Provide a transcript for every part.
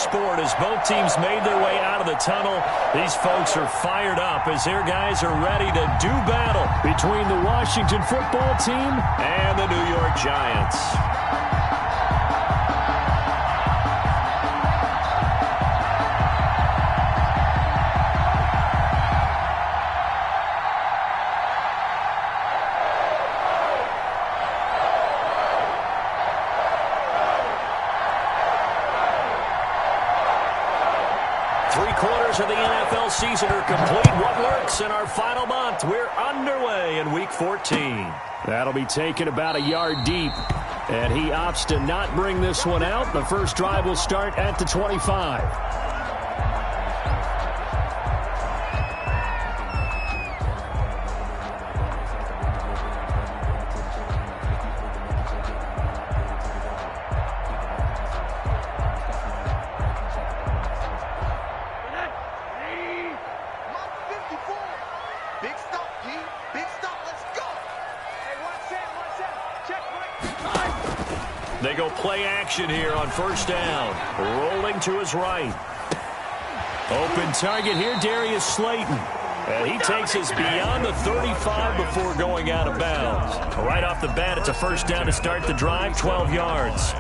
sport as both teams made their way out of the tunnel. These folks are fired up as their guys are ready to do battle between the Washington football team and the New York Giants. Three-quarters of the NFL season are complete. What lurks in our final month? We're underway in Week 14. That'll be taken about a yard deep. And he opts to not bring this one out. The first drive will start at the 25. They go play action here on first down. Rolling to his right. Open target here, Darius Slayton. And he takes us beyond the 35 before going out of bounds. Right off the bat, it's a first down to start the drive, 12 yards.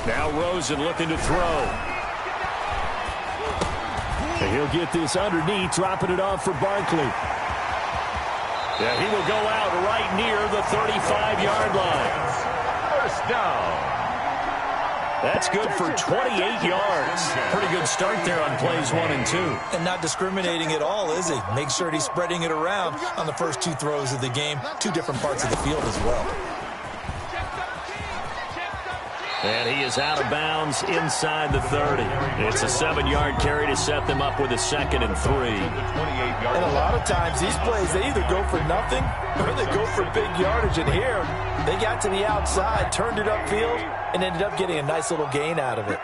Now Rosen looking to throw. And he'll get this underneath, dropping it off for Barkley. Yeah, he will go out right near the 35-yard line. First down. That's good for 28 yards. Pretty good start there on plays 1 and 2. And not discriminating at all, is he? Make sure he's spreading it around on the first 2 throws of the game. 2 different parts of the field as well. And he is out of bounds inside the 30. It's a 7-yard carry to set them up with a 2nd and 3. And a lot of times these plays, they either go for nothing or they go for big yardage. And here, they got to the outside, turned it upfield, and ended up getting a nice little gain out of it.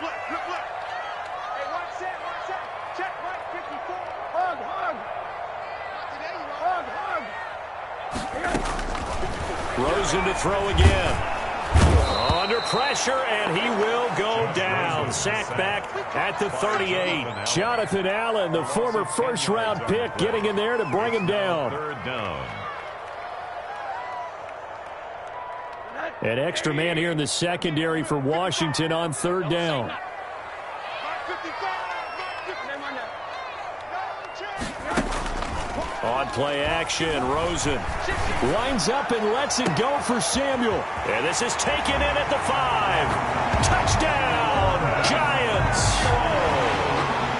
Rosen to throw again. Under pressure, and he will go down. Sacked back at the 38. Jonathan Allen, the former first-round pick, getting in there to bring him down. Third down. An extra man here in the secondary for Washington on third down. On play action, Rosen lines up and lets it go for Samuel. And this is taken in at the 5. Touchdown, Giants.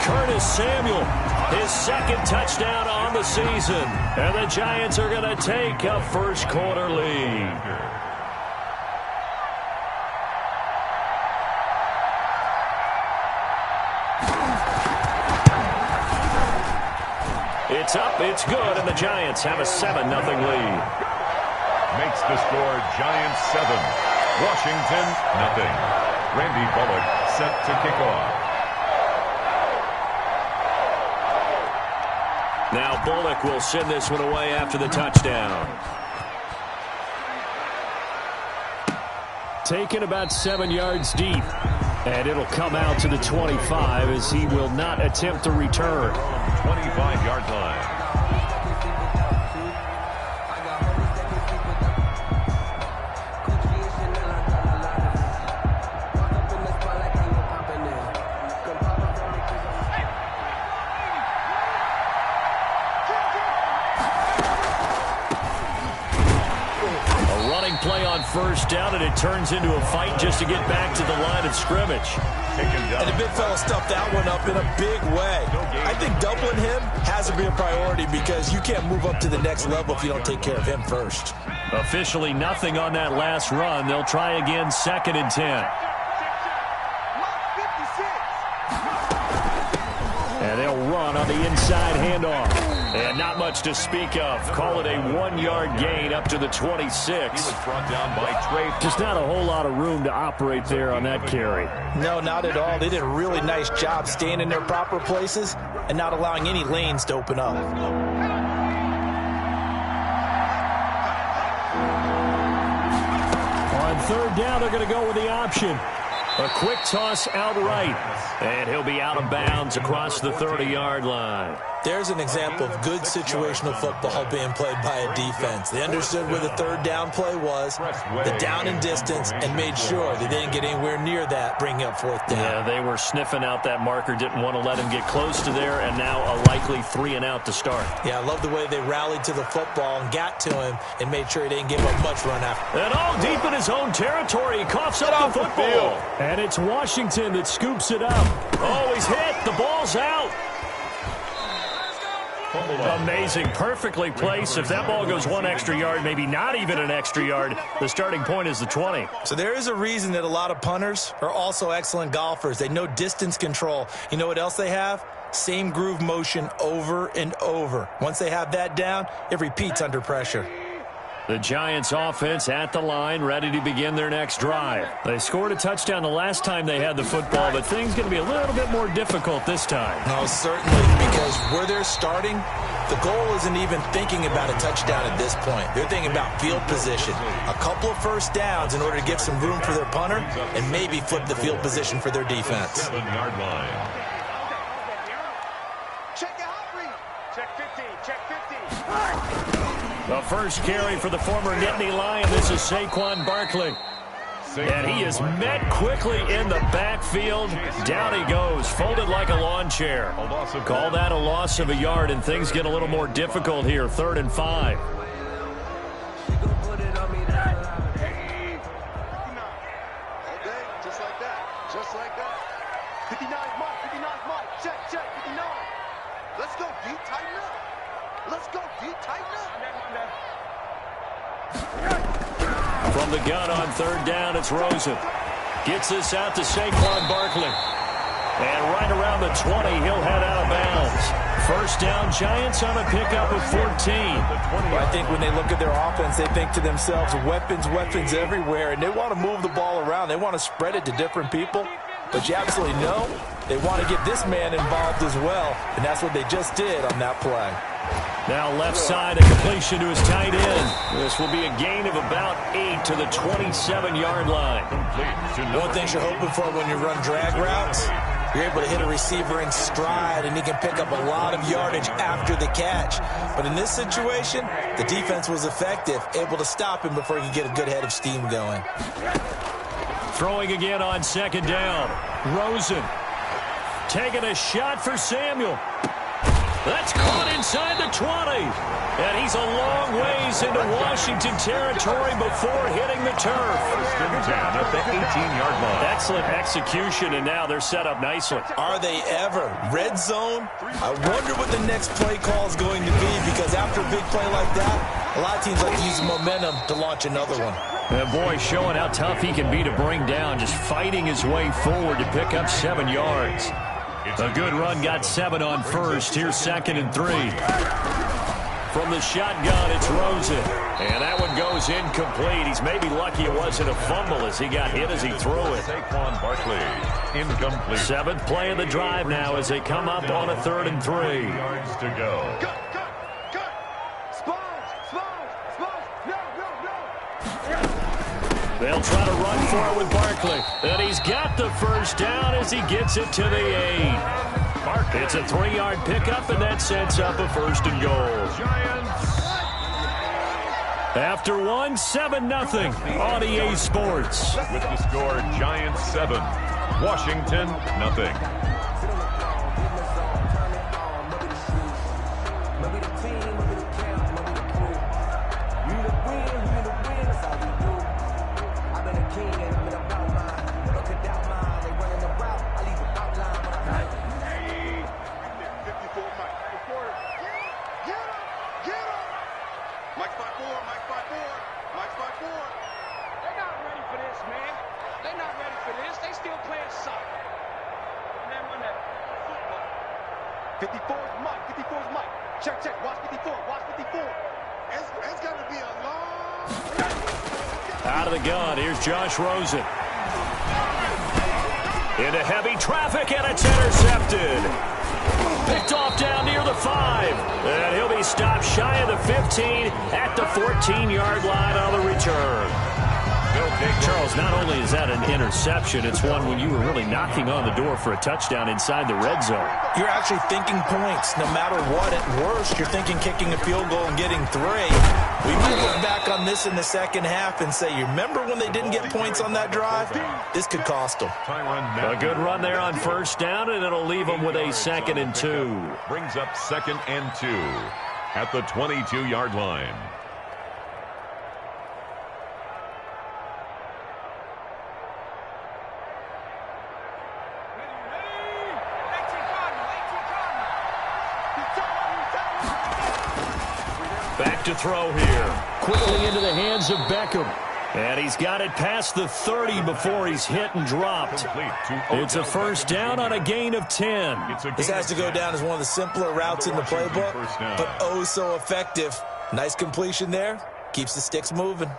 Curtis Samuel, his 2nd touchdown on the season. And the Giants are going to take a first-quarter lead. It's up, it's good, and the Giants have a 7-0 lead. Makes the score Giants 7, Washington 0. Randy Bullock set to kick off. Now Bullock will send this one away after the touchdown. Taken about 7 yards deep. And it'll come out to the 25 as he will not attempt to return. 25-yard line. Play on first down, and it turns into a fight just to get back to the line of scrimmage. And the big fella stuffed that one up in a big way. I think doubling him has to be a priority because you can't move up to the next level if you don't take care of him first. Officially nothing on that last run. They'll try again, 2nd and 10. And they'll run on the inside handoff. And not much to speak of. Call it a 1-yard gain up to the 26. He was brought down by Trey. Just not a whole lot of room to operate there on that carry. No, not at all. They did a really nice job staying in their proper places and not allowing any lanes to open up. On third down, they're going to go with the option. A quick toss outright. And he'll be out of bounds across the 30-yard line. There's an example of good situational football being played by a defense. They understood where the third down play was, the down and distance, and made sure they didn't get anywhere near that, bringing up fourth down. Yeah, they were sniffing out that marker, didn't want to let him get close to there, and now a likely 3-and-out to start. Yeah, I love the way they rallied to the football and got to him and made sure he didn't give up much run after. And all deep in his own territory, he coughs up the football. And it's Washington that scoops it up. Oh, he's hit. The ball's out. Amazing. Perfectly placed. If that ball goes one extra yard, maybe not even an extra yard, the starting point is the 20. So there is a reason that a lot of punters are also excellent golfers. They know distance control. You know what else they have? Same groove motion over and over. Once they have that down, it repeats under pressure. The Giants offense at the line, ready to begin their next drive. They scored a touchdown the last time they had the football, but things going to be a little bit more difficult this time. No, certainly, because where they're starting, the goal isn't even thinking about a touchdown at this point. They're thinking about field position. A couple of first downs in order to give some room for their punter and maybe flip the field position for their defense. 7-yard line. Check out read. Check 15. Check 15. The first carry for the former Nittany Lion. This is Saquon Barkley. And he is met quickly in the backfield. Down he goes, folded like a lawn chair. Call that a loss of a yard, and things get a little more difficult here. 3rd and 5. Just like that. Just like that. 59 mark. 59 mark. Check, check. 59. Let's go deep, tighten up. Let's go deep, tighten up. From the gun on 3rd down, it's Rosen. Gets this out to Saquon Barkley. And right around the 20, he'll head out of bounds. First down, Giants on a pickup of 14. Well, I think when they look at their offense, they think to themselves, weapons, weapons everywhere, and they want to move the ball around. They want to spread it to different people. But you absolutely know they want to get this man involved as well, and that's what they just did on that play. Now left side, a completion to his tight end. This will be a gain of about 8 to the 27-yard line. One thing you're hoping for when you run drag routes, you're able to hit a receiver in stride, and he can pick up a lot of yardage after the catch. But in this situation, the defense was effective, able to stop him before he could get a good head of steam going. Throwing again on 2nd down. Rosen taking a shot for Samuel. That's caught inside the 20. And he's a long ways into Washington territory before hitting the turf. Down at the 18-yard line. Excellent execution, and now they're set up nicely. Are they ever? Red zone? I wonder what the next play call is going to be, because after a big play like that, a lot of teams like to use the momentum to launch another one. And boy, showing how tough he can be to bring down, just fighting his way forward to pick up 7 yards. A good run, got 7 on first. Here's 2nd and 3. From the shotgun, it's Rosen. And that one goes incomplete. He's maybe lucky it wasn't a fumble as he got hit as he threw it. Saquon Barkley, incomplete. 7th play of the drive now as they come up on a 3rd and 3. Yards to go. Cut. They'll try to run for it with Barkley. And he's got the first down as he gets it to the 8. It's a 3-yard pickup, and that sets up a 1st and goal. Giants. After 7-0 on EA Sports. With the score, Giants 7, Washington 0. They're not ready for this, man. They're not ready for this. They still playing soccer. And then run that football. 54's Mike. 54's Mike. Check. Watch 54. Watch 54. It's got to be a long... Out of the gun, here's Josh Rosen. Into heavy traffic, and it's intercepted. Picked off down near the 5. And he'll be stopped shy of the 15 at the 14-yard line on the return. Charles, not only is that an interception, it's one when you were really knocking on the door for a touchdown inside the red zone. You're actually thinking points. No matter what, at worst, you're thinking kicking a field goal and getting 3. We might look back on this in the second half and say, you remember when they didn't get points on that drive? This could cost them. A good run there on first down, and it'll leave them with a 2nd and 2. Brings up 2nd and 2 at the 22-yard line. Back to throw here. Quickly into the hands of Beckham. And he's got it past the 30 before he's hit and dropped. It's a first down on a gain of 10. This has to go down as one of the simpler routes in the playbook, but oh so effective. Nice completion there. Keeps the sticks moving.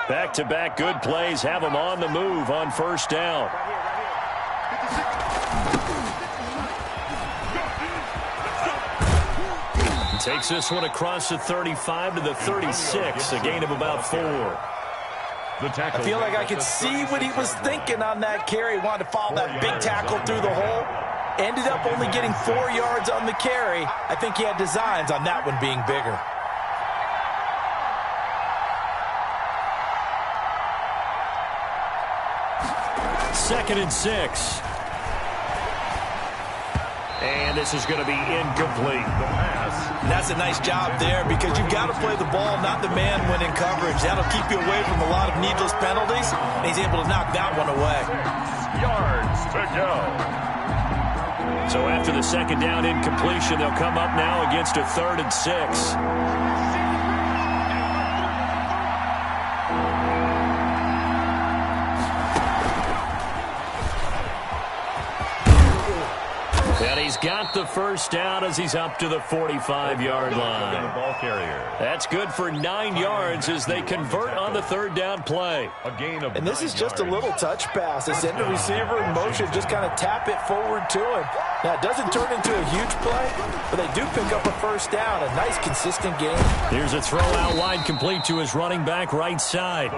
Back-to-back good plays have him on the move on first down. He takes this one across the 35 to the 36, a gain of about 4. I feel like I could see what he was thinking on that carry. Wanted to follow that big tackle through the hole. Ended up only getting 4 yards on the carry. I think he had designs on that one being bigger. Second and 6. And this is going to be incomplete. And that's a nice job there because you've got to play the ball, not the man when in coverage. That'll keep you away from a lot of needless penalties. And he's able to knock that one away. Yards to go. So after the second down incompletion, they'll come up now against a 3rd and 6. And he's got the first down as he's up to the 45-yard line. That's good for 9 yards as they convert on the 3rd down play. And this is just a little touch pass. They send the receiver in motion, just kind of tap it forward to him. Now, it doesn't turn into a huge play, but they do pick up a first down. A nice, consistent game. Here's a throw out wide complete to his running back right side.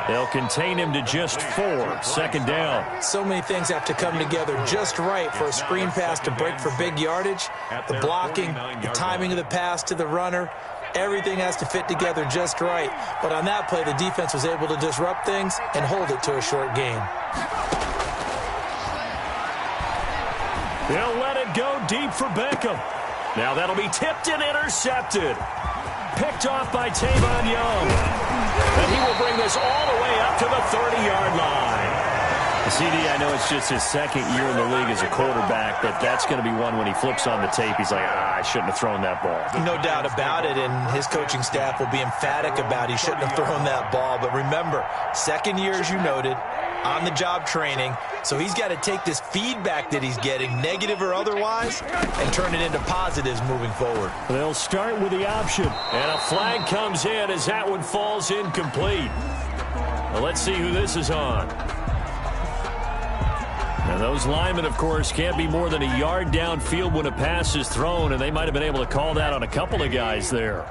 They'll contain him to just 4. 2nd down. So many things have to come together just right for a screen pass to break for big yardage. The blocking, the timing of the pass to the runner, everything has to fit together just right. But on that play, the defense was able to disrupt things and hold it to a short gain. They'll let it go deep for Beckham. Now that'll be tipped and intercepted. Picked off by Tavon Young. And he will bring this all the way up to the 30-yard line. CD, I know it's just his 2nd year in the league as a quarterback, but that's going to be one when he flips on the tape, he's like, I shouldn't have thrown that ball. No doubt about it, and his coaching staff will be emphatic about he shouldn't have thrown that ball. But remember, 2nd year, as you noted, on-the-job training, so he's got to take this feedback that he's getting, negative or otherwise, and turn it into positives moving forward. They'll start with the option, and a flag comes in as that one falls incomplete. Now let's see who this is on. Now those linemen, of course, can't be more than a yard downfield when a pass is thrown, and they might have been able to call that on a couple of guys there.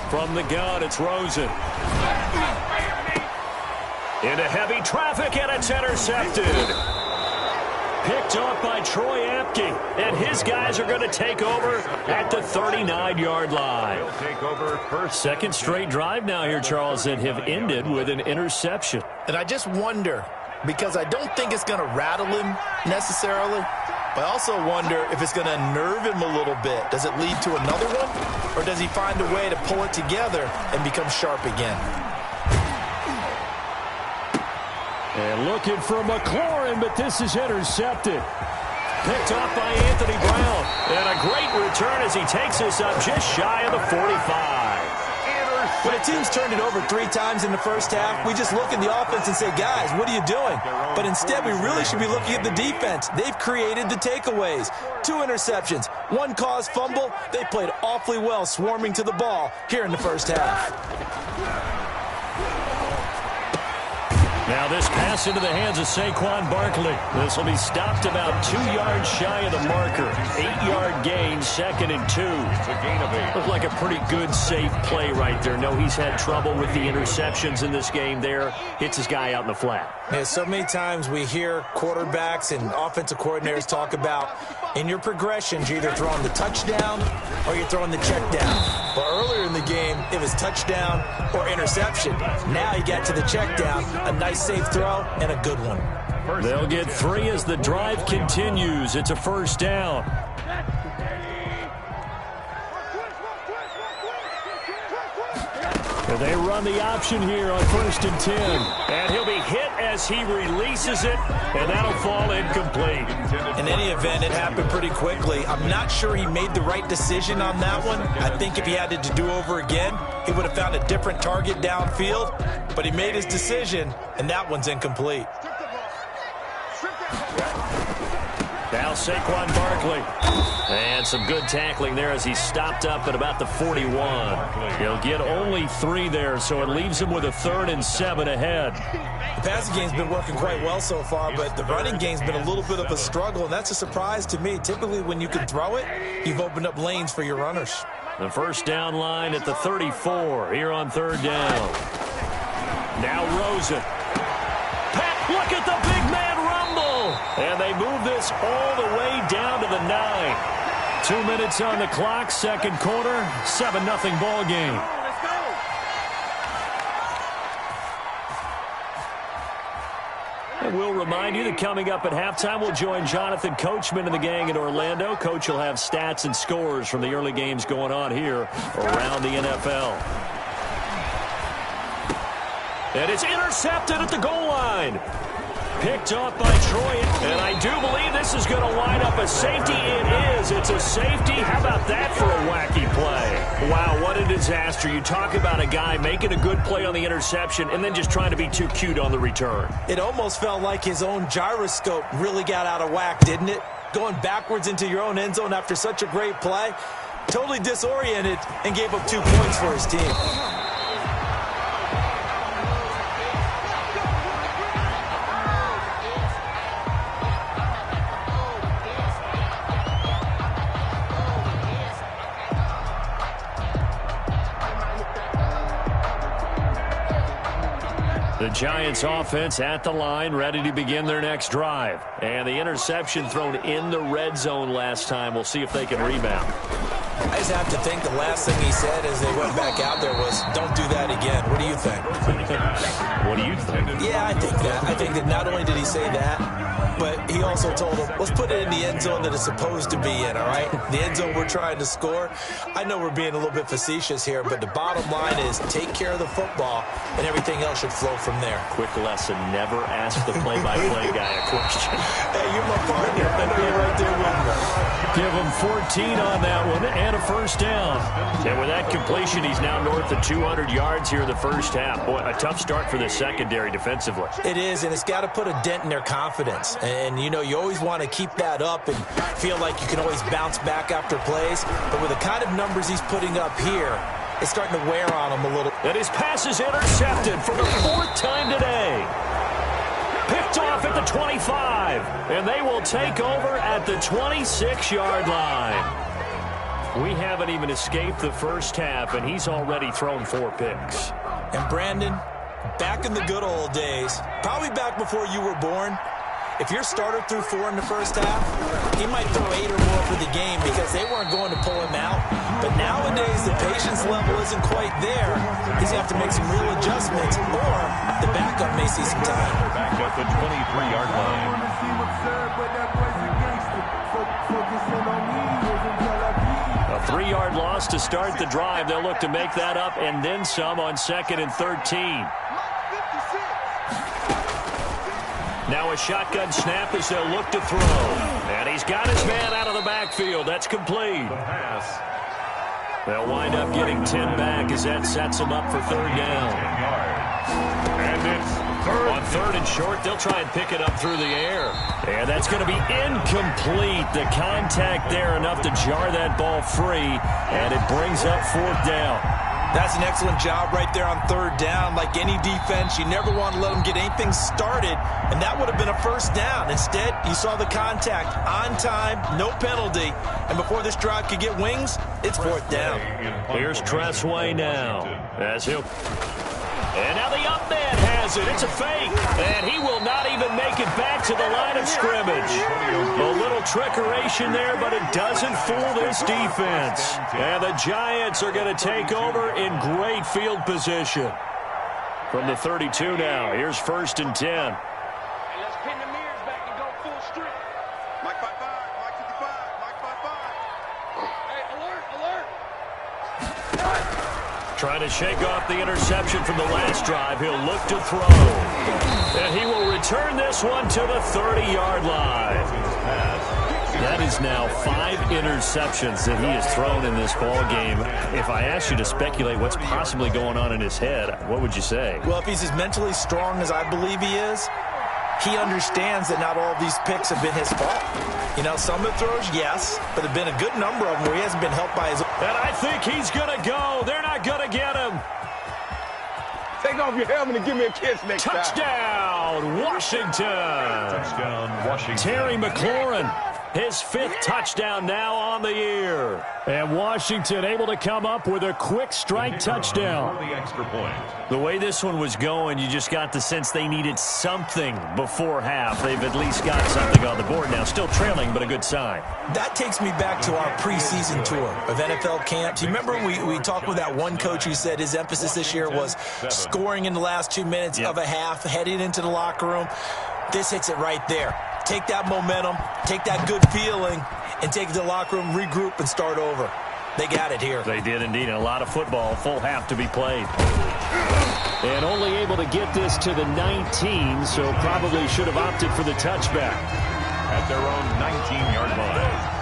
From the gun, it's Rosen. Into heavy traffic, and it's intercepted. Picked off by Troy Apke, and his guys are going to take over at the 39-yard line. Second straight drive now here, Charles, that have ended with an interception. And I just wonder, because I don't think it's going to rattle him necessarily, but I also wonder if it's going to unnerve him a little bit. Does it lead to another one, or does he find a way to pull it together and become sharp again? And looking for McLaurin, but this is intercepted. Picked off by Anthony Brown. And a great return as he takes this up just shy of the 45. When a team's turned it over 3 times in the first half, we just look at the offense and say, guys, what are you doing? But instead, we really should be looking at the defense. They've created the takeaways. 2 interceptions, 1 caused fumble. They played awfully well swarming to the ball here in the first half. Now this pass into the hands of Saquon Barkley. This will be stopped about 2 yards shy of the marker. 8-yard gain, 2nd and 2. It's a gain of 8. Looked like a pretty good, safe play right there. No, he's had trouble with the interceptions in this game there. Hits his guy out in the flat. Yeah, so many times we hear quarterbacks and offensive coordinators talk about in your progressions, you're either throwing the touchdown or you're throwing the check down. But earlier in the game, it was touchdown or interception. Now he got to the check down, a nice safe throw, and a good one. They'll get 3 as the drive continues. It's a first down. They run the option here on 1st and 10. And he'll be hit as he releases it, and that'll fall incomplete. In any event, it happened pretty quickly. I'm not sure he made the right decision on that one. I think if he had to do over again, he would have found a different target downfield. But he made his decision, and that one's incomplete. Now Saquon Barkley. And some good tackling there as he stopped up at about the 41. He'll get only 3 there, so it leaves him with a 3rd and 7 ahead. The passing game's been working quite well so far, but the running game's been a little bit of a struggle, and that's a surprise to me. Typically, when you can throw it, you've opened up lanes for your runners. The first down line at the 34 here on 3rd down. Now Rosen. Pat, look at the big man rumble. And they move this all the way down to the 9. 2 minutes on the clock, 2nd quarter, 7-0 ball game. And we'll remind you that coming up at halftime, we'll join Jonathan Coachman and the gang in Orlando. Coach will have stats and scores from the early games going on here around the NFL. And it's intercepted at the goal line. Picked off by Troy, and I do believe this is going to wind up a safety. It is. It's a safety. How about that for a wacky play? Wow, what a disaster. You talk about a guy making a good play on the interception and then just trying to be too cute on the return. It almost felt like his own gyroscope really got out of whack, didn't it? Going backwards into your own end zone after such a great play. Totally disoriented and gave up 2 points for his team. The Giants offense at the line, ready to begin their next drive. And the interception thrown in the red zone last time. We'll see if they can rebound. I just have to think the last thing he said as they went back out there was, don't do that again. What do you think? What do you think? Yeah, I think that. I think that not only did he say that, but he also told him, let's put it in the end zone that it's supposed to be in, all right? The end zone we're trying to score. I know we're being a little bit facetious here, but the bottom line is take care of the football, and everything else should flow from there. Quick lesson, never ask the play-by-play guy a question. Hey, you're my partner. I know you're right there with me. Give him 14 on that one and a first down. And with that completion, he's now north of 200 yards here in the first half. Boy, a tough start for the secondary defensively. It is, and it's got to put a dent in their confidence. And, you know, you always want to keep that up and feel like you can always bounce back after plays. But with the kind of numbers he's putting up here, it's starting to wear on him a little. And his pass is intercepted for the 4th time today. Picked off at the 25. And they will take over at the 26-yard line. We haven't even escaped the first half, and he's already thrown 4 picks. And Brandon, back in the good old days, probably back before you were born, if your starter threw 4 in the first half, he might throw 8 or more for the game because they weren't going to pull him out. But nowadays, the patience level isn't quite there. He's going to have to make some real adjustments, or the backup may see some time. Back at the 23-yard line. A 3-yard loss to start the drive. They'll look to make that up and then some on 2nd and 13. Now a shotgun snap as they'll look to throw. And he's got his man out of the backfield. That's complete. They'll wind up getting 10 back as that sets them up for 3rd down. And it's 3rd. On 3rd and short, they'll try and pick it up through the air. And that's going to be incomplete. The contact there enough to jar that ball free. And it brings up 4th down. That's an excellent job right there on third down. Like any defense, you never want to let them get anything started, and that would have been a first down. Instead, you saw the contact on time, no penalty, and before this drive could get wings, it's fourth down. Here's Tressway now. As he'll... And now the up man has it. It's a fake. And he will not even make it back to the line of scrimmage. A little trickeration there, but it doesn't fool this defense. And the Giants are going to take over in great field position. From the 32 now, here's 1st and 10. And let's pin the mirrors back and go full strip. Mike 5-5, Mike 55, Mike 5-5. Hey, alert, alert. Trying to shake off the interception from the last drive. He'll look to throw. And he will return this one to the 30-yard line. That is now 5 interceptions that he has thrown in this ball game. If I asked you to speculate what's possibly going on in his head, what would you say? Well, if he's as mentally strong as I believe he is, he understands that not all of these picks have been his fault. You know, some of the throws, yes, but there have been a good number of them where he hasn't been helped by his... And I think he's going to go. They're not going to get him. Take off your helmet and give me a kiss next time. Touchdown, Washington. Touchdown, Washington. Terry McLaurin, his 5th touchdown now on the year. And Washington able to come up with a quick strike touchdown. The extra point. The way this one was going, you just got the sense they needed something before half. They've at least got something on the board now. Still trailing, but a good sign. That takes me back to our preseason tour of NFL camps. You remember we talked with that one coach who said his emphasis this year was scoring in the last 2 minutes of a half, heading into the locker room. This hits it right there. Take that momentum, take that good feeling, and take it to the locker room, regroup, and start over. They got it here. They did indeed. A lot of football, full half to be played. And only able to get this to the 19, so probably should have opted for the touchback. At their own 19-yard line.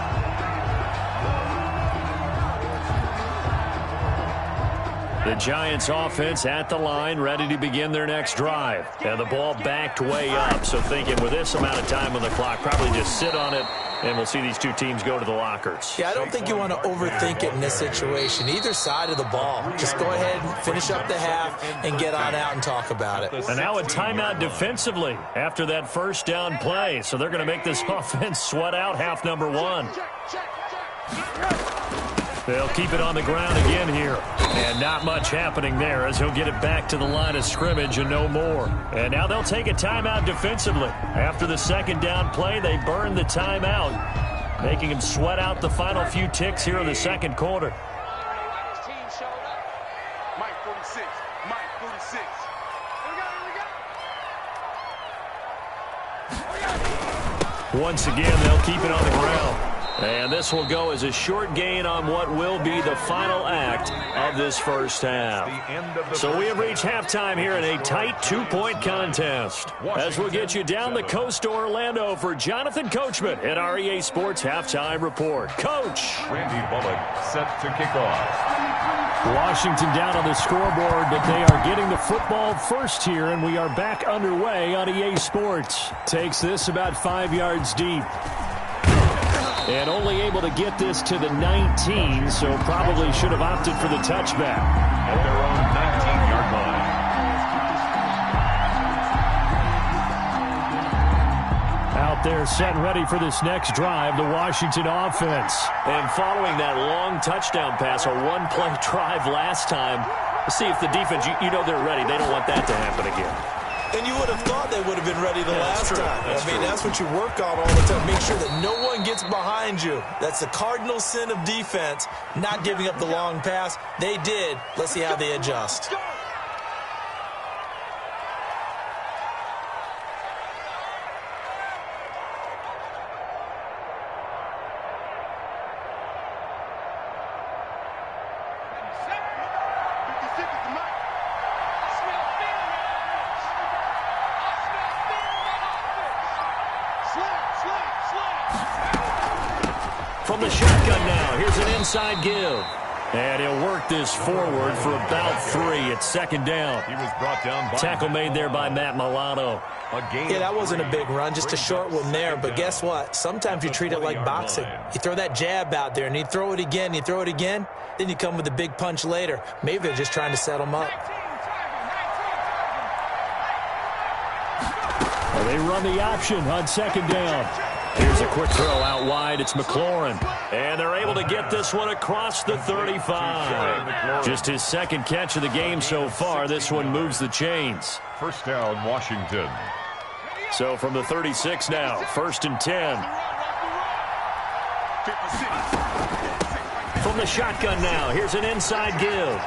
The Giants offense at the line, ready to begin their next drive. And the ball backed way up, so thinking with this amount of time on the clock, probably just sit on it, and we'll see these two teams go to the lockers. Yeah, I don't think you want to overthink it in this situation. Either side of the ball. Just go ahead and finish up the half and get on out and talk about it. And now a timeout defensively after that first down play. So they're going to make this offense sweat out half number 1. They'll keep it on the ground again here. And not much happening there as he'll get it back to the line of scrimmage and no more. And now they'll take a timeout defensively. After the second down play, they burn the timeout, making him sweat out the final few ticks here in the second quarter. Mike 46, Mike 46. Once again, they'll keep it on the ground. And this will go as a short gain on what will be the final act of this first half. So we have reached halftime here in a tight 2-point contest. As we'll get you down the coast to Orlando for Jonathan Coachman at our EA Sports Halftime Report. Coach. Randy Bullock set to kick off. Washington down on the scoreboard, but they are getting the football first here, and we are back underway on EA Sports. Takes this about 5 yards deep. And only able to get this to the 19, so probably should have opted for the touchback. At their own 19-yard line. Out there set and ready for this next drive, the Washington offense. And following that long touchdown pass, a one-play drive last time, let's see if the defense, you know they're ready. They don't want that to happen again. And you would have thought they would have been ready the last time. That's what you work on all the time. Make sure that no one gets behind you. That's the cardinal sin of defense, not giving up the long pass. They did. Let's see how they adjust. From the shotgun now, here's an inside give. And he'll work this forward for about 3. It's second down. He was brought down by Tackle made there by Matt Milano. Yeah, that wasn't a big run, just a short one there. But guess what? Sometimes you treat it like boxing. You throw that jab out there, and you throw it again, you throw it again, then you come with a big punch later. Maybe they're just trying to set him up. Well, they run the option on second down. Here's a quick throw out wide. It's McLaurin. And they're able to get this one across the 35. Just his second catch of the game so far. This one moves the chains. First down, Washington. So from the 36 now, 1st and 10. From the shotgun now, here's an inside give.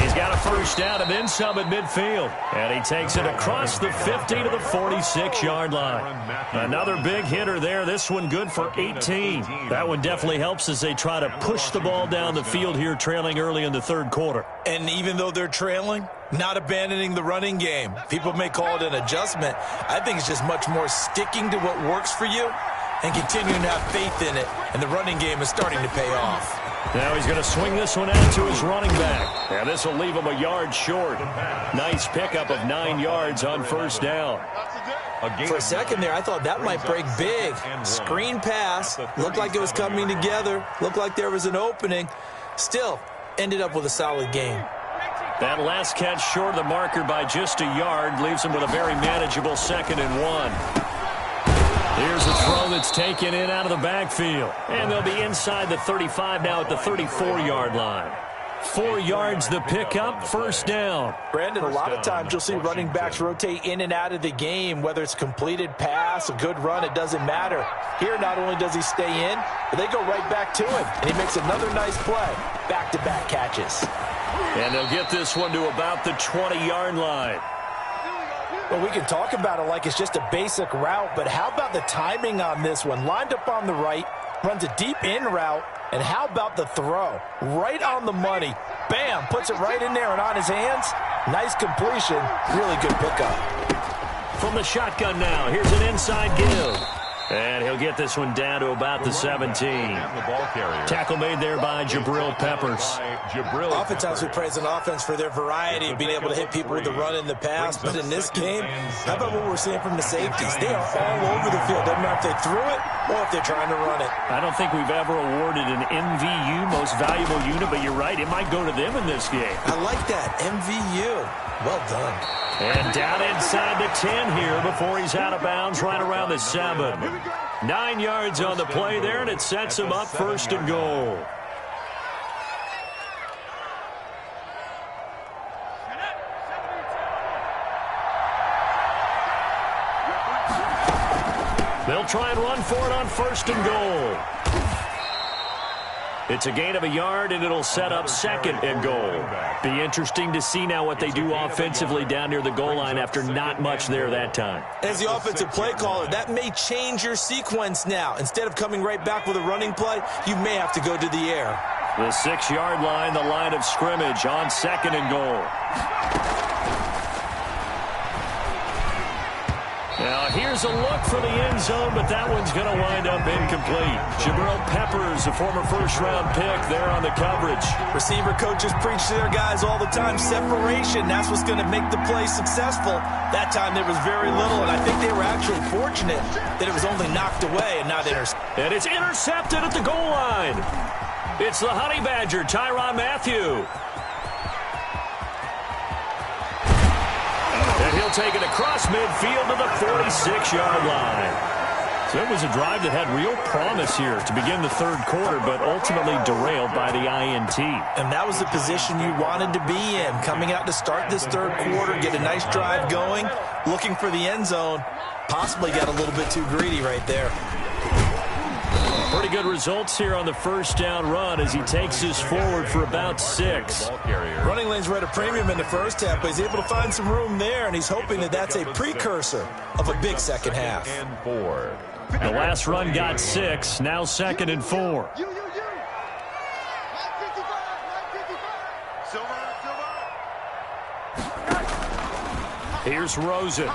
He's got a first down and then some at midfield. And he takes it across the 50 to the 46-yard line. Another big hitter there. This one good for 18. That one definitely helps as they try to push the ball down the field here, trailing early in the third quarter. And even though they're trailing, not abandoning the running game. People may call it an adjustment. I think it's just much more sticking to what works for you and continuing to have faith in it. And the running game is starting to pay off. Now he's going to swing this one out to his running back. And this will leave him a yard short. Nice pickup of 9 yards on first down. For a second there, I thought that might break big. Screen pass. Looked like it was coming together. Looked like there was an opening. Still, ended up with a solid game. That last catch short of the marker by just a yard leaves him with a very manageable 2nd and 1. Here's a throw that's taken in out of the backfield. And they'll be inside the 35 now at the 34-yard line. 4 yards the pickup, first down. Brandon, a lot of times you'll see running backs rotate in and out of the game, whether it's completed pass, a good run, it doesn't matter. Here, not only does he stay in, but they go right back to him. And he makes another nice play. Back-to-back catches. And they'll get this one to about the 20-yard line. Well, we can talk about it like it's just a basic route, but how about the timing on this one? Lined up on the right, runs a deep in route, and how about the throw? Right on the money. Bam, puts it right in there and on his hands. Nice completion, really good pickup. From the shotgun now, here's an inside give. And he'll get this one down to about the 17. Tackle made there by Jabril Peppers. Oftentimes we praise an offense for their variety of being able to hit people with the run in the pass. But in this game, how about what we're seeing from the safeties? They are all over the field. Doesn't matter if they threw it or if they're trying to run it. I don't think we've ever awarded an MVU, most valuable unit, but you're right. It might go to them in this game. I like that. MVU. Well done. And down inside the 10 here before he's out of bounds right around the 7. 9 yards on the play there, and it sets him up 1st and goal. They'll try and run for it on 1st and goal. It's a gain of a yard, and it'll set up 2nd and goal. Be interesting to see now what they do offensively down near the goal line after not much there that time. As the offensive play caller, that may change your sequence now. Instead of coming right back with a running play, you may have to go to the air. The 6-yard line, the line of scrimmage on 2nd and goal. Now, here's a look for the end zone, but that one's going to wind up incomplete. Jabril Peppers, a former first-round pick, there on the coverage. Receiver coaches preach to their guys all the time. Separation, that's what's going to make the play successful. That time there was very little, and I think they were actually fortunate that it was only knocked away and not intercepted. And it's intercepted at the goal line. It's the Honey Badger, Tyrann Mathieu. And he'll take it across midfield to the 46-yard line. So it was a drive that had real promise here to begin the third quarter, but ultimately derailed by the INT. And that was the position you wanted to be in, coming out to start this third quarter, get a nice drive going, looking for the end zone. Possibly got a little bit too greedy right there. Pretty good results here on the first down run as he takes this forward for about 6. Running lanes were at a premium in the first half, but he's able to find some room there, and he's hoping that that's a precursor of a big second half. The last run got 6, now 2nd and 4. Here's Rosen.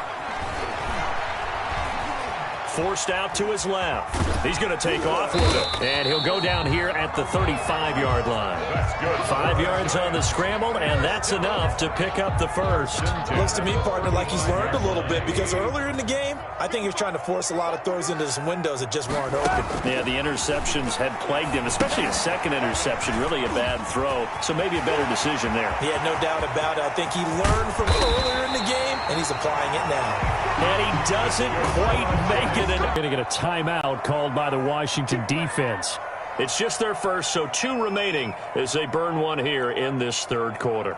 forced out to his left. He's going to take off with it. And he'll go down here at the 35-yard line. That's good. 5 yards on the scramble, and that's enough to pick up the first. Looks to me, partner, like he's learned a little bit, because earlier in the game, I think he was trying to force a lot of throws into some windows that just weren't open. Yeah, the interceptions had plagued him, especially a second interception, really a bad throw. So maybe a better decision there. He had no doubt about it. I think he learned from earlier in the game, and he's applying it now. And he doesn't quite make it. Going to get a timeout called by the Washington defense. It's just their first, so 2 remaining as they burn one here in this third quarter.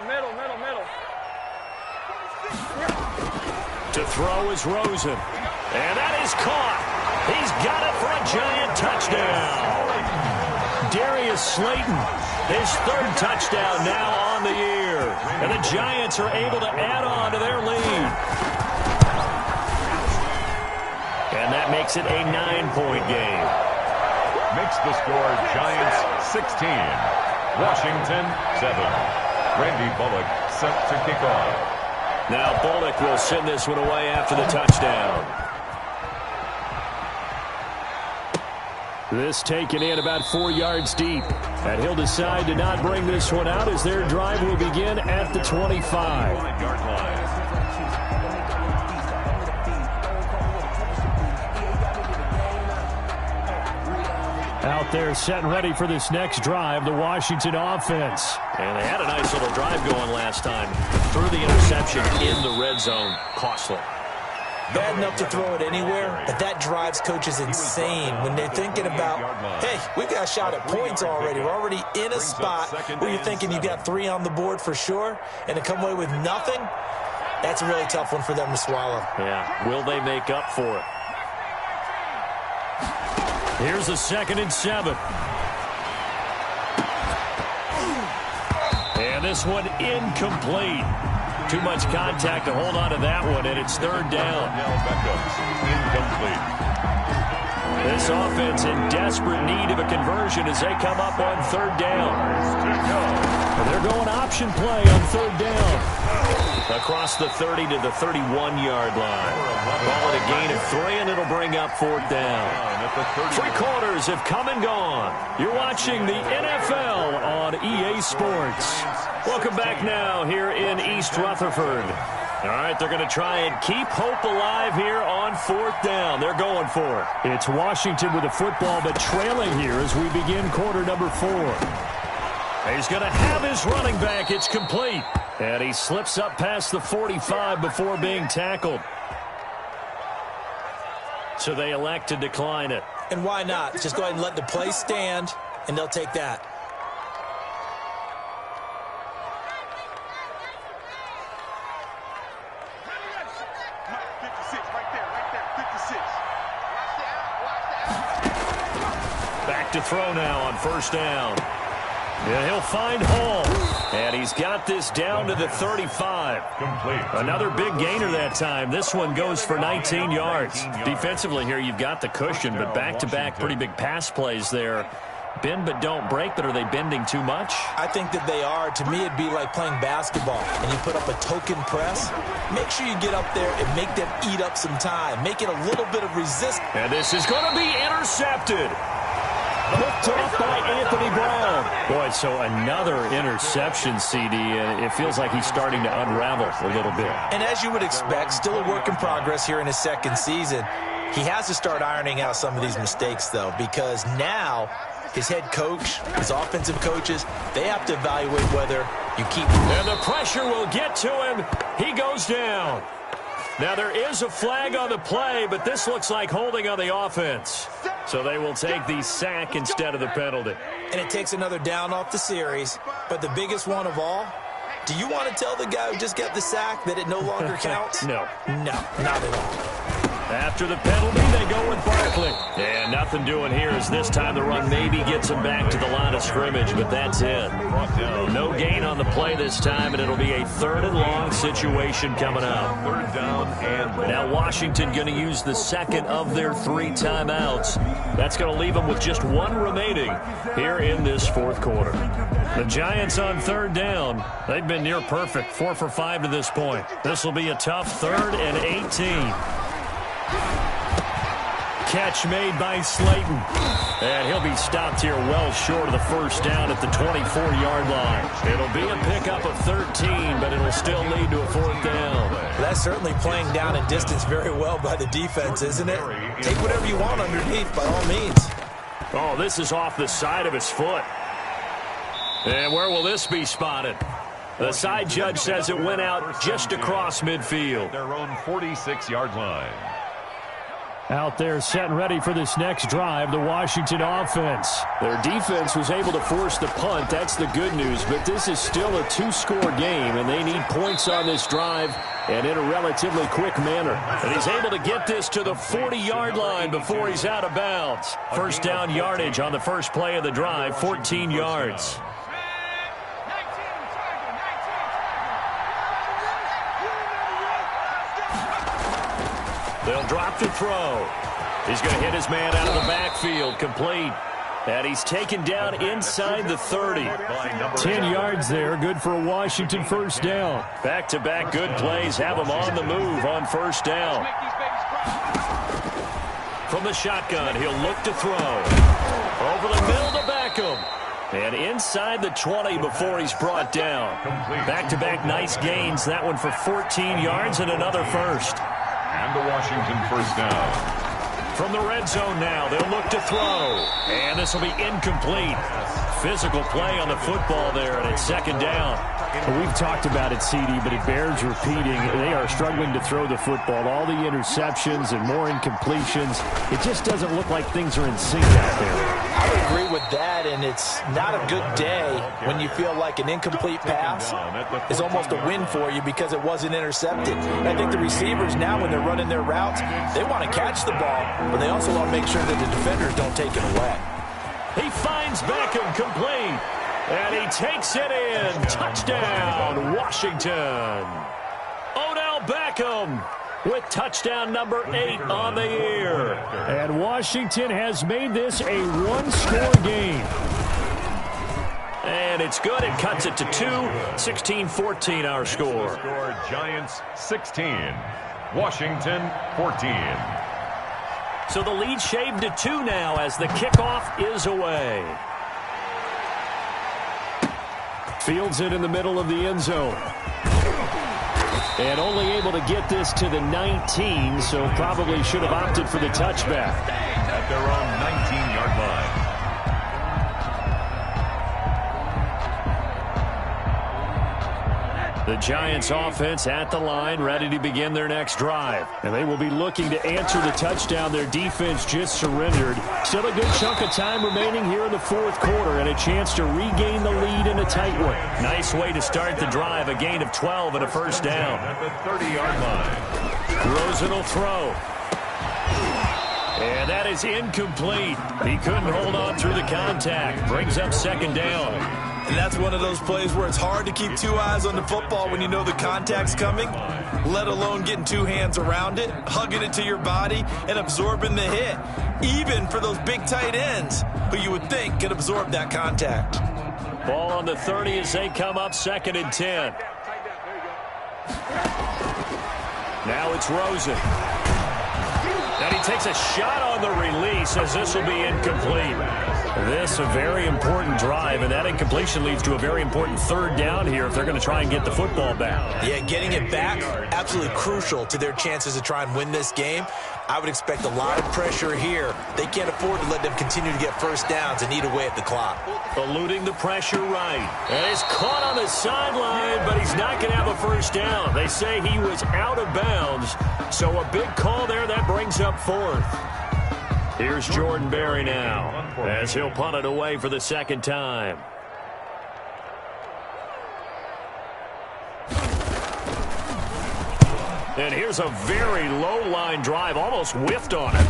Middle. To throw is Rosen. And that is caught. He's got it for a Giant touchdown. Darius Slayton, his 3rd touchdown now on the year. And the Giants are able to add on to their lead. And that makes it a 9-point game. Makes the score Giants 16, Washington 7. Randy Bullock set to kick off. Now Bullock will send this one away after the touchdown. This taken in about 4 yards deep. And he'll decide to not bring this one out as their drive will begin at the 25-yard line. Out there set and ready for this next drive, the Washington offense. And they had a nice little drive going last time. Threw the interception in the red zone. Costly. Bad enough to throw it anywhere, but that drives coaches insane when they're thinking about, hey, we've got a shot at points already. We're already in a spot where you're thinking you got 3 on the board for sure, and to come away with nothing, that's a really tough one for them to swallow. Yeah, will they make up for it? Here's a 2nd and 7. And this one incomplete. Too much contact to hold on to that one, and it's 3rd down. Incomplete. This offense in desperate need of a conversion as they come up on 3rd down. And they're going option play on 3rd down. Across the 30 to the 31-yard line. Call it a gain of 3, and it'll bring up 4th down. 3 quarters have come and gone. You're watching the NFL on EA Sports. Welcome back now here in East Rutherford. All right, they're going to try and keep hope alive here on 4th down. They're going for it. It's Washington with the football, but trailing here as we begin quarter number 4. He's going to have his running back. It's complete. And he slips up past the 45 before being tackled. So they elect to decline it. And why not? Just go ahead and let the play stand, and they'll take that. Back to throw now on 1st down. And he'll find Hall. And he's got this down to the 35. Complete. Another big gainer that time. This one goes for 19 yards. Defensively here, you've got the cushion, but back-to-back pretty big pass plays there. Bend but don't break, but are they bending too much? I think that they are. To me, it'd be like playing basketball, and you put up a token press. Make sure you get up there and make them eat up some time. Make it a little bit of resistance. And this is going to be intercepted. Picked off by Anthony Brown. Boy, so another interception, CD, and it feels like he's starting to unravel a little bit. And as you would expect, still a work in progress here in his 2nd season. He has to start ironing out some of these mistakes, though, because now his head coach, his offensive coaches, they have to evaluate whether you keep. And the pressure will get to him. He goes down. Now, there is a flag on the play, but this looks like holding on the offense. So they will take the sack instead of the penalty. And it takes another down off the series. But the biggest one of all, do you want to tell the guy who just got the sack that it no longer counts? No. No, not at all. After the penalty, they go with Barkley. And nothing doing here as this time the run maybe gets him back to the line of scrimmage, but that's it. No gain on the play this time, and it'll be a 3rd and long situation coming up. 3rd down and long. Now Washington going to use the second of their 3 timeouts. That's going to leave them with just 1 remaining here in this 4th quarter. The Giants on 3rd down. They've been near perfect, 4 for 5 to this point. This will be a tough 3rd and 18. Catch made by Slayton. And he'll be stopped here well short of the 1st down at the 24-yard line. It'll be a pickup of 13, but it'll still lead to a 4th down. That's certainly playing down in distance very well by the defense, isn't it? Take whatever you want underneath by all means. Oh, this is off the side of his foot. And where will this be spotted? The side judge says it went out just across midfield. Their own 46-yard line. Out there set and ready for this next drive, the Washington offense. Their defense was able to force the punt. That's the good news, but this is still a 2-score game, and they need points on this drive and in a relatively quick manner. And he's able to get this to the 40-yard line before he's out of bounds. 1st down yardage on the first play of the drive, 14 yards. They'll drop to throw. He's going to hit his man out of the backfield, complete. And he's taken down inside the 30. 10 yards there, good for a Washington 1st down. Back-to-back good plays have him on the move on 1st down. From the shotgun, he'll look to throw. Over the middle to Beckham. And inside the 20 before he's brought down. Back-to-back nice gains. That one for 14 yards and another 1st. And the Washington 1st down. From the red zone now, they'll look to throw. And this will be incomplete. Physical play on the football there, and it's 2nd down. We've talked about it, CD, but it bears repeating. They are struggling to throw the football. All the interceptions and more incompletions. It just doesn't look like things are in sync out there. I would agree with that, and it's not a good day when you feel like an incomplete pass is almost a win for you because it wasn't intercepted. And I think the receivers now, when they're running their routes, they want to catch the ball, but they also want to make sure that the defenders don't take it away. He finds Beckham complete, and he takes it in. Touchdown, Washington. Odell Beckham with touchdown number 8 on the year. And Washington has made this a 1-score game. And it's good. It cuts it to 2. 16-14 our score. Giants 16. Washington 14. So the lead shaved to 2 now as the kickoff is away. Fields it in the middle of the end zone. And only able to get this to the 19, so probably should have opted for the touchback. At their own 19-yard line. The Giants offense at the line, ready to begin their next drive. And they will be looking to answer the touchdown their defense just surrendered. Still a good chunk of time remaining here in the 4th quarter and a chance to regain the lead in a tight one. Nice way to start the drive, a gain of 12 and a 1st down. At the 30-yard line. Rosen will throw. And that is incomplete. He couldn't hold on through the contact. Brings up 2nd down. And that's one of those plays where it's hard to keep 2 eyes on the football when you know the contact's coming, let alone getting 2 hands around it, hugging it to your body, and absorbing the hit, even for those big tight ends who you would think could absorb that contact. Ball on the 30 as they come up 2nd and 10. Now it's Rosen. And he takes a shot on the release as this will be incomplete. This a very important drive, and that incompletion leads to a very important 3rd down here if they're going to try and get the football back. Yeah, getting it back, absolutely crucial to their chances to try and win this game. I would expect a lot of pressure here. They can't afford to let them continue to get 1st downs and eat away at the clock. Eluding the pressure right. And it's caught on the sideline, but he's not going to have a 1st down. They say he was out of bounds, so a big call there that brings up 4th. Here's Jordan Berry now as he'll punt it away for the 2nd time. And here's a very low-line drive, almost whiffed on it.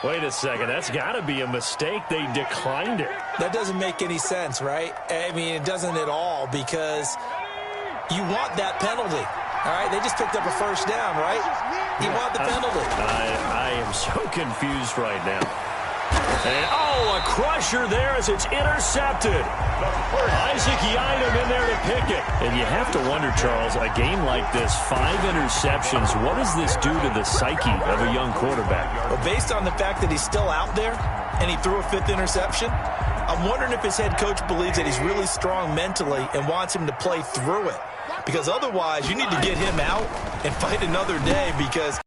Wait a second, that's got to be a mistake. They declined it. That doesn't make any sense, right? I mean, it doesn't at all, because you want that penalty. All right, they just picked up a first down, right? You want the penalty. I am so confused right now. And, oh, a crusher there as it's intercepted. Isaac Yiadom in there to pick it. And you have to wonder, Charles, a game like this, 5 interceptions, what does this do to the psyche of a young quarterback? Well, based on the fact that he's still out there and he threw a 5th interception, I'm wondering if his head coach believes that he's really strong mentally and wants him to play through it. Because otherwise, you need to get him out and fight another day, because